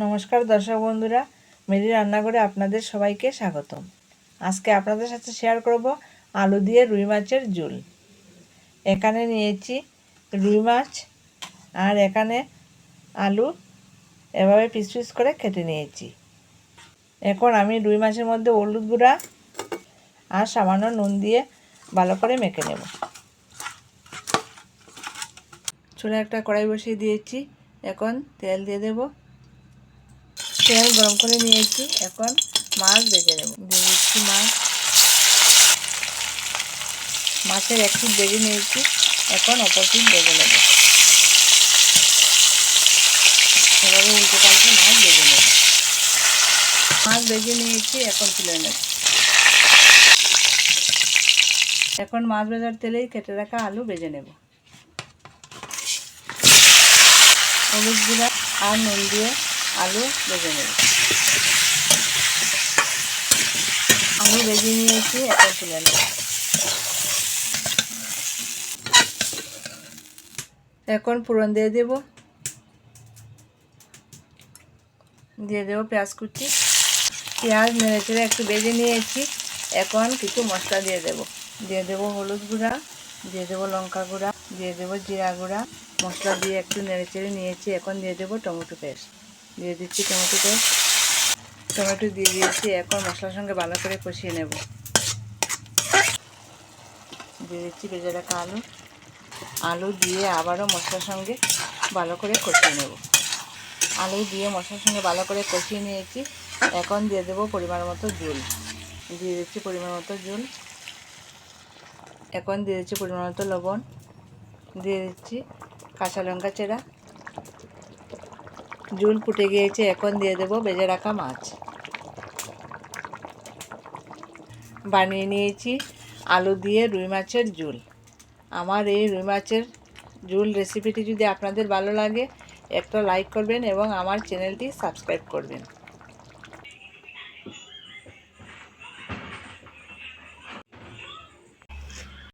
নমস্কার দর্শক বন্ধুরা, মেরি রান্নাঘরে আপনাদের সবাইকে স্বাগতম। আজকে আপনাদের সাথে শেয়ার করব আলু দিয়ে রুই মাছের ঝোল। এখানে নিয়েছি রুই মাছ আর এখানে আলু এভাবে পিস পিস করে কেটে নিয়েছি। এখন আমি রুই মাছের মধ্যে হলুদ গুঁড়া আর সামান্য নুন দিয়ে ভালো করে মেখে নেব। চুলায় একটা কড়াই বসিয়ে দিয়েছি, এখন তেল দিয়ে দেব। তেল গরম করে নিয়েছি, এখন মাছ ভেজে নেব। দিয়ে দিচ্ছি মাছের এক পিঠ ভেজে নিয়েছি, এখন অপর পিঠ ভেজে নেব। এভাবে উল্টে পাল্টে মাছ ভেজে নেব। মাছ ভেজে নিয়েছি, এখন তুলে নেব। এখন মাছ ভাজার তেলেই কেটে রাখা আলু ভেজে নেব। হলুদ গুঁড়া আর নুন দিয়ে আলু ভেজে নেব। আলু ভেজে নিয়েছি, এখন তুলে নেব। এখন ফোড়ন দিয়ে দেব। দিয়ে দেবো পেঁয়াজ কুচি। পেঁয়াজ নেড়ে চেড়ে একটু ভেজে নিয়েছি, এখন কিছু মশলা দিয়ে দেব। দিয়ে দেবো হলুদ গুঁড়া, দিয়ে দেবো লঙ্কা গুঁড়া, দিয়ে দেবো জিরা গুঁড়া। মশলা দিয়ে একটু নেড়ে চেড়ে নিয়েছি, এখন দিয়ে দেবো টমেটো পেস্ট। দিয়ে দিচ্ছি টমেটো পেস্ট। টমেটো দিয়ে দিয়েছি, এখন মশলার সঙ্গে ভালো করে কষিয়ে নেব। দিয়ে দিচ্ছি ভেজে রাখা আলু দিয়ে আবারও মশলার সঙ্গে ভালো করে কষিয়ে নেব। আলু দিয়ে মশলার সঙ্গে ভালো করে কষিয়ে নিয়েছি, এখন দিয়ে দেবো পরিমাণ মতো ঝোল। দিয়ে দিচ্ছি পরিমাণ মতো ঝোল। এখন দিয়ে দিচ্ছি পরিমাণ মতো লবণ। দিয়ে দিচ্ছি কাঁচা লঙ্কা চেরা। ঝোল ফুটে গিয়েছে, এখন দিয়ে দেবো ভেজে রাখা মাছ। বানিয়ে নিয়েছি আলু দিয়ে রুই মাছের ঝোল। আমার এই রুই মাছের ঝোল রেসিপিটি যদি আপনাদের ভালো লাগে, একটা লাইক করবেন এবং আমার চ্যানেলটি সাবস্ক্রাইব করবেন।